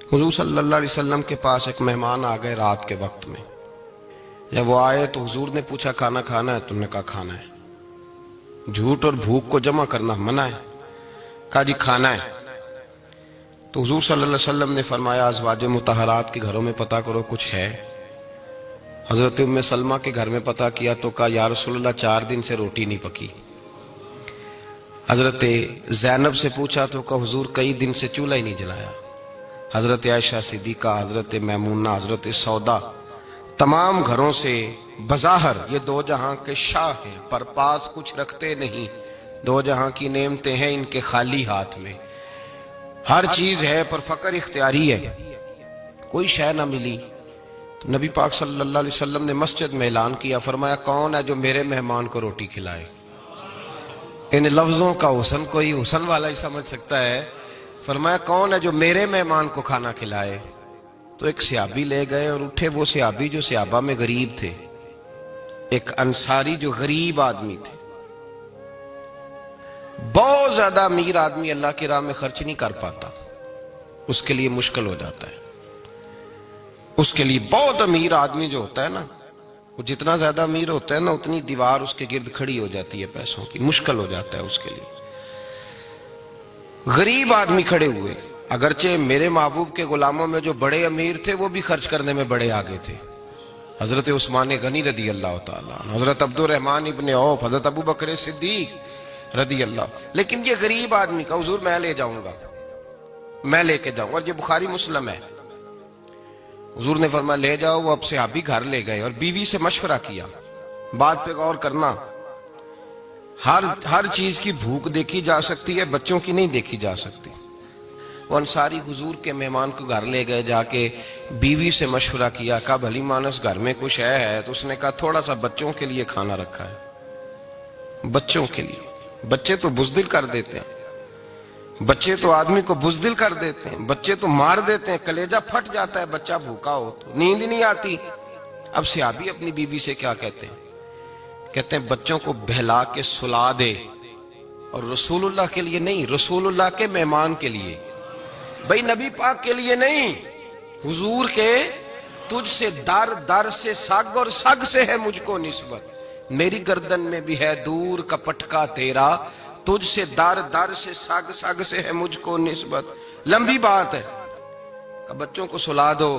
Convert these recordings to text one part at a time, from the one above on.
حضور صلی اللہ علیہ وسلم کے پاس ایک مہمان آ گئے رات کے وقت میں. جب وہ آئے تو حضور نے پوچھا کھانا کھانا ہے؟ تم نے کہا کھانا ہے. جھوٹ اور بھوک کو جمع کرنا منع ہے. کہا جی کھانا ہے. تو حضور صلی اللہ علیہ وسلم نے فرمایا ازواج مطہرات کے گھروں میں پتہ کرو کچھ ہے. حضرت ام سلمہ کے گھر میں پتہ کیا تو کہا یا رسول اللہ 4 دن سے روٹی نہیں پکی. حضرت زینب سے پوچھا تو کہا حضور کئی دن سے چولہا ہی نہیں جلایا. حضرت عائشہ صدیقہ، حضرت میمونہ، حضرت سودا، تمام گھروں سے بظاہر یہ 2 جہاں کے شاہ ہیں پر پاس کچھ رکھتے نہیں. 2 جہاں کی نعمتیں ہیں ان کے خالی ہاتھ میں. ہر چیز ہے پر فقر اختیاری ہے. کوئی شے نہ ملی تو نبی پاک صلی اللہ علیہ وسلم نے مسجد میں اعلان کیا، فرمایا کون ہے جو میرے مہمان کو روٹی کھلائے؟ ان لفظوں کا حسن کوئی حسن والا ہی سمجھ سکتا ہے. فرمایا کون ہے جو میرے مہمان کو کھانا کھلائے؟ تو ایک صحابی لے گئے اور اٹھے وہ صحابی جو صحابہ میں غریب تھے، ایک انصاری جو غریب آدمی تھے. بہت زیادہ امیر آدمی اللہ کی راہ میں خرچ نہیں کر پاتا، اس کے لیے مشکل ہو جاتا ہے. اس کے لیے بہت امیر آدمی جو ہوتا ہے نا، وہ جتنا زیادہ امیر ہوتا ہے نا اتنی دیوار اس کے گرد کھڑی ہو جاتی ہے پیسوں کی، مشکل ہو جاتا ہے اس کے لیے. غریب آدمی کھڑے ہوئے. اگرچہ میرے محبوب کے غلاموں میں جو بڑے امیر تھے وہ بھی خرچ کرنے میں بڑے آگے تھے. حضرت عثمان غنی رضی اللہ تعالیٰ عنہ، حضرت عبد الرحمن ابن عوف، حضرت ابو بکر صدیق رضی اللہ. لیکن یہ غریب آدمی کا حضور میں لے جاؤں گا، میں لے کے جاؤں گا. اور یہ بخاری مسلم ہے. حضور نے فرمایا لے جاؤ. وہ اب صحابی گھر لے گئے اور بیوی سے مشورہ کیا. بات پہ غور کرنا، ہر چیز کی بھوک دیکھی جا سکتی ہے، بچوں کی نہیں دیکھی جا سکتی. وہ انصاری حضور کے مہمان کو گھر لے گئے، جا کے بیوی سے مشورہ کیا. کہا بھلی مانس گھر میں کچھ ہے؟ تو اس نے کہا تھوڑا سا بچوں کے لیے کھانا رکھا ہے. بچوں کے لیے. بچے تو بزدل کر دیتے ہیں، بچے تو آدمی کو بزدل کر دیتے ہیں، بچے تو مار دیتے ہیں، کلیجہ پھٹ جاتا ہے بچہ بھوکا ہو تو، نیند نہیں آتی. اب صحابی اپنی بیوی سے کیا کہتے ہیں؟ کہتے ہیں بچوں کو بہلا کے سلا دے، اور رسول اللہ کے لیے نہیں، رسول اللہ کے مہمان کے لیے. بھئی نبی پاک کے لیے نہیں، حضور کے. تجھ سے در در سے سگ اور سگ سے ہے مجھ کو نسبت، میری گردن میں بھی ہے دور کا پٹکا تیرا، تجھ سے در در سے سگ سگ سے ہے مجھ کو نسبت. لمبی بات ہے. کہ بچوں کو سلا دو.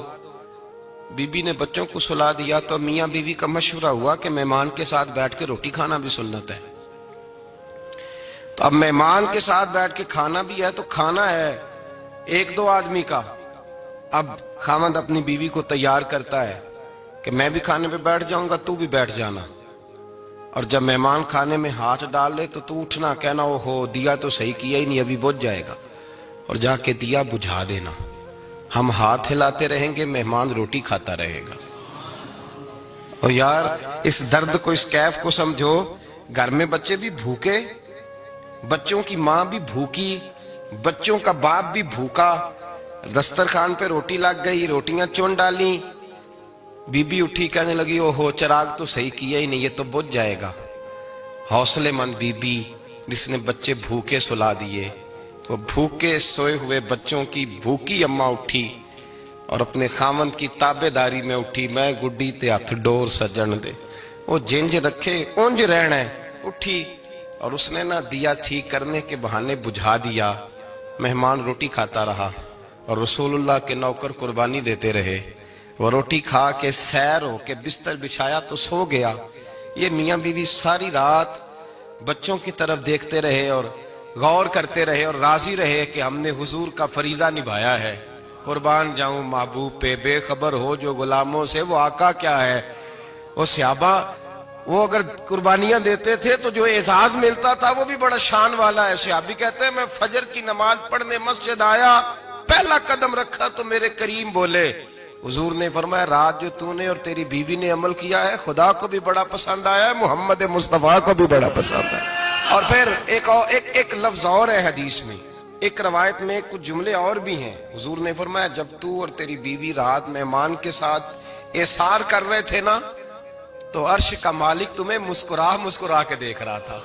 بی بی نے بچوں کو سلا دیا تو میاں بیوی کا مشورہ ہوا کہ مہمان کے ساتھ بیٹھ کے روٹی کھانا بھی سنت ہے. تو اب مہمان کے ساتھ بیٹھ کے کھانا بھی ہے تو کھانا ہے 1-2 آدمی کا. اب خاوند اپنی بیوی کو تیار کرتا ہے کہ میں بھی کھانے پہ بیٹھ جاؤں گا، تو بھی بیٹھ جانا. اور جب مہمان کھانے میں ہاتھ ڈال لے تو اٹھنا، کہنا او ہو دیا تو صحیح کیا ہی نہیں، ابھی بجھ جائے گا، اور جا کے دیا بجھا دینا. ہم ہاتھ ہلاتے رہیں گے، مہمان روٹی کھاتا رہے گا. اور یار اس درد کو، اس کیف کو سمجھو. گھر میں بچے بھی بھوکے، بچوں کی ماں بھی بھوکی، بچوں کا باپ بھی بھوکا. دسترخوان پہ روٹی لگ گئی، روٹیاں چون ڈالیں، بی بی اٹھی کہنے لگی او ہو چراغ تو صحیح کیا ہی نہیں، یہ تو بجھ جائے گا. حوصلے مند بی بی جس نے بچے بھوکے سلا دیے. وہ بھوکے سوئے ہوئے بچوں کی بھوکی اماں اٹھی اور اپنے خاوند کی تابع داری میں اٹھی. میں گڈی تے ہتھ ڈور سجن دے، وہ جنج رکھے اونج رہنا ہے. اٹھی اور اس نے نہ دیا ٹھیک کرنے کے بہانے بجھا دیا. مہمان روٹی کھاتا رہا اور رسول اللہ کے نوکر قربانی دیتے رہے. وہ روٹی کھا کے سیر ہو کے بستر بچھایا تو سو گیا. یہ میاں بیوی ساری رات بچوں کی طرف دیکھتے رہے اور غور کرتے رہے اور راضی رہے کہ ہم نے حضور کا فریضہ نبھایا ہے. قربان جاؤں محبوب پہ، بے خبر ہو جو غلاموں سے وہ آقا کیا ہے. وہ صحابہ وہ اگر قربانیاں دیتے تھے تو جو اعزاز ملتا تھا وہ بھی بڑا شان والا ہے. صحابی کہتے ہیں میں فجر کی نماز پڑھنے مسجد آیا، پہلا قدم رکھا تو میرے کریم بولے. حضور نے فرمایا رات جو تو نے اور تیری بیوی نے عمل کیا ہے خدا کو بھی بڑا پسند آیا ہے، محمد مصطفیٰ کو بھی بڑا پسند ہے. اور پھر ایک لفظ اور ہے حدیث میں، ایک روایت میں کچھ جملے اور بھی ہیں. حضور نے فرمایا جب تو اور تیری بیوی رات مہمان کے ساتھ ایثار کر رہے تھے نا تو عرش کا مالک تمہیں مسکرا مسکرا کے دیکھ رہا تھا.